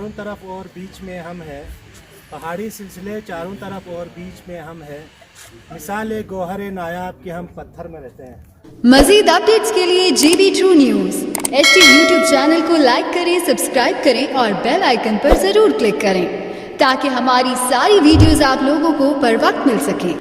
चारों तरफ और बीच में हम हैं, पहाड़ी सिलसिले चारों तरफ और बीच में हम हैं, मिसाल गोहर नायाब के हम पत्थर में रहते हैं। मजीद अपडेट्स के लिए GB True News HT YouTube channel को लाइक करें, सब्सक्राइब करें और बेल आइकन पर जरूर क्लिक करें ताकि हमारी सारी वीडियोस आप लोगों को बर वक्त मिल सके।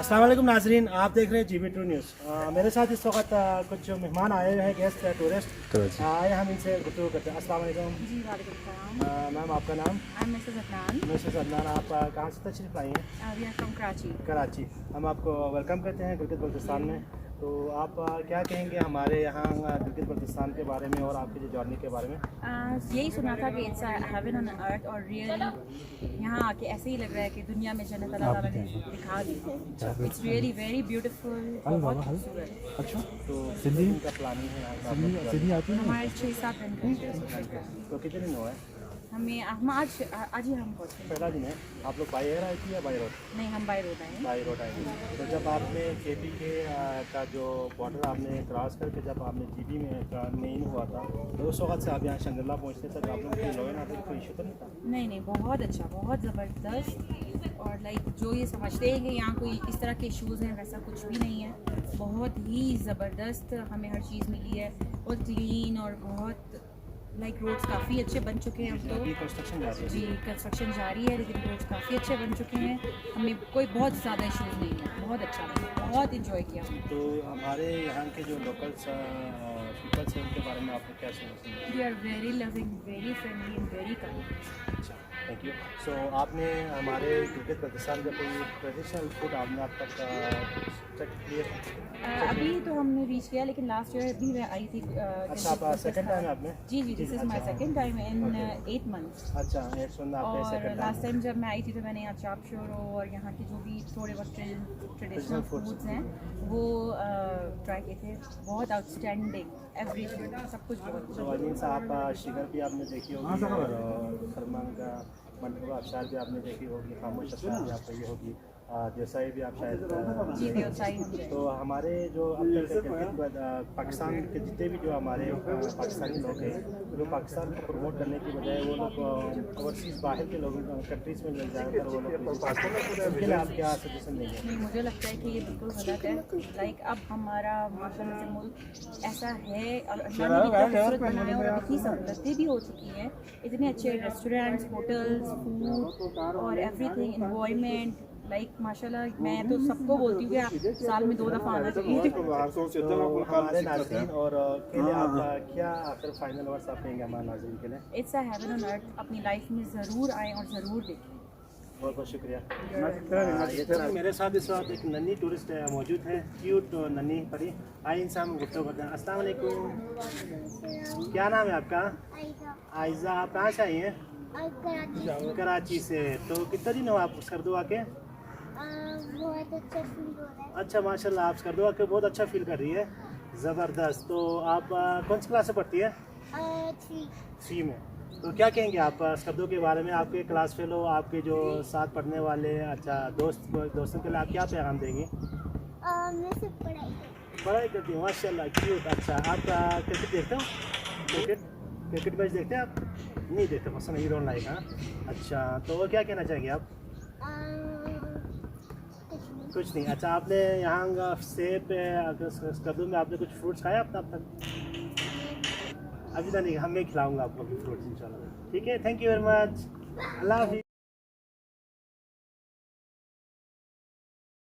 अस्सलाम वालेकुम नाजरीन, आप देख रहे हैं GB True News। मेरे साथ इस वक्त कुछ मेहमान आए हुए हैं, गेस्ट है, टूरिस्ट आए, हम इनसे गुफ्तगू करते हैं। अस्सलाम वालेकुम जी वालेकुम सलाम। मैम, आपका नाम? मिसेस अदनान। मिसेस अदनान, आप कहाँ से तशरीफ़ आई हैं? We are from Karachi. Karachi. हम आपको वेलकम करते हैं गिलगित बल्तिस्तान में। तो आप क्या कहेंगे हमारे यहाँ गिलगित बल्तिस्तान के बारे में और आपकी जो जर्नी के बारे में? यही सुना था कि इट्स हेवन ऑन अर्थ, और रियली यहाँ आके ऐसे ही लग रहा है कि दुनिया में जन्नत अल्लाह ताला ने दिखा दी। इट्स रियली वेरी ब्यूटीफुल, बहुत खूबसूरत। अच्छा, तो सिंधी का प्लानिंग है यहाँ का? सिंधी आती है हमारे 6-7 दिन का। तो कितने दिन हुआ है? हम आज ही हम पहुँचे। पहला दिन है। आप लोग बाई एयर आई थी या बाई रोड? नहीं, हम बाय रोड आए। बाई रोड आई थी। तो जब आपने KP के का जो बॉर्डर आपने क्रॉस करके जब आपने GB में मेन हुआ था, तो उस वक्त से आप यहाँ शंगरला पहुँचते तक आप लोग की लॉ एंड ऑर्डर कोई इशू तो नहीं था? नहीं, बहुत अच्छा, बहुत ज़बरदस्त। और लाइक जो ये समझते हैं कि यहाँ कोई इस तरह के इश्यूज़ हैं, वैसा कुछ भी नहीं है। बहुत ही ज़बरदस्त हमें हर चीज़ मिली है, बहुत क्लीन, और बहुत लाइक रोड्स काफ़ी अच्छे बन चुके हैं अब तो। कंस्ट्रक्शन जारी है? जी, कंस्ट्रक्शन जारी है, लेकिन रोड्स काफ़ी अच्छे बन चुके हैं। हमें कोई बहुत ज़्यादा इश्यूज़ नहीं है, बहुत अच्छा लगा, बहुत इंजॉय किया हमने। तो हमारे यहाँ के जो लोकल्स पीपल्स हैं उनके बारे में आपको क्या समझते हैं? They are very loving, very friendly and very kind. अच्छा, थैंक यू। सो आपने हमारे गिलगित बल्तिस्तान का कोई ट्रेडिशनल फूड आपने अब तक चेक किया? अभी तो हमने रीच किया, लेकिन लास्ट ईयर भी मैं आई थी। अच्छा, आप सेकंड टाइम आपने? जी, this is my second time in 8 months. अच्छा, 8 मंथ आपने और सेकंड लास्ट टाइम जब मैं आई थी तो मैंने यहाँ चाप शोरो और यहाँ के जो भी थोड़े बहुत ट्रेडिशनल फूड्स हैं वो ट्राई किए थे। बहुत आउटस्टैंडिंग, एवरीथिंग, सब कुछ बहुत तो आई मीन्स आप शिगर भी आपने देखी होगी और खरमान का मंडप अफसार भी आपने देखी होगी, खामोश अफसार भी आपको ये होगी, देसाई भी आप शायद जी, देसाई हम तो हमारे जो अब तक पाकिस्तान के जितने भी जो हमारे पाकिस्तानी लोग हैं, जो पाकिस्तान को प्रमोट करने की बजाय वो लोग ओवरसीज़ बाहर के लोगों कंट्रीज़ में मिल जाकर वो लोग उनके लिए आप क्या सजेशन देंगे? नहीं, मुझे लगता है कि ये बिल्कुल गलत है। लाइक अब हमारा माशाल्लाह से मुल्क ऐसा है, और अल्लाह ने इतना खूबसूरत बनाया, और इतनी सहूलतें भी हो चुकी हैं, इतने अच्छे रेस्टोरेंट्स, होटल्स, फूड और एवरीथिंग, एनवायरनमेंट, लाइक माशाल्लाह। मैं तो सबको बोलती हूँ कि आप साल में 2 दफ़ा आना चाहिए। तो हमारे नाज़रीन और के लिए आप क्या आखिर फाइनल वर्ड्स आप देंगे हमारे नाज़रीन के लिए? It's a heaven on earth, अपनी लाइफ में ज़रूर आएँ और ज़रूर देखें। बहुत बहुत शुक्रिया। ये तो मेरे साथ इस वक्त एक नन्ही टूरिस्ट मौजूद है, क्यूट नन्ही परी। आइए इनसे हम गुफ्तगू करते हैं। अस्सलाम वालेकुम, क्या नाम है आपका? आयज़ा। आप कहाँ से आई हैं? कराची से। तो कितना दिन हुआ आप स्कर्दू आके? बहुत अच्छा फील हो रहा है। अच्छा, माशाल्लाह, आप स्कर्दू आके बहुत अच्छा फील कर रही है, ज़बरदस्त। तो आप कौन सी क्लास से पढ़ती है? 3 में। तो क्या कहेंगे आप स्कर्दू के बारे में? आपके क्लास फेलो, आपके जो साथ पढ़ने वाले अच्छा दोस्तों के लिए आप क्या पैगाम देंगे? मैं सिर्फ पढ़ाई करती हूँ, माशाल्लाह, क्यूट। अच्छा, आप क्रिकेट देखते हो? क्रिकेट मैच देखते हैं आप? नहीं देखते, पसंद नहीं, डोंट लाइक। हाँ, अच्छा, तो क्या कहना चाहेंगे आप? कुछ नहीं। अच्छा, आपने यहाँ सेब स्कर्दू में आपने कुछ फ्रूट्स खाया अब तक? अभी तो नहीं, हम मैं खिलाऊंगा आपको अभी फ्रूट्स इंशाल्लाह। ठीक है, थैंक यू वेरी मच, अल्लाह हाफिज़।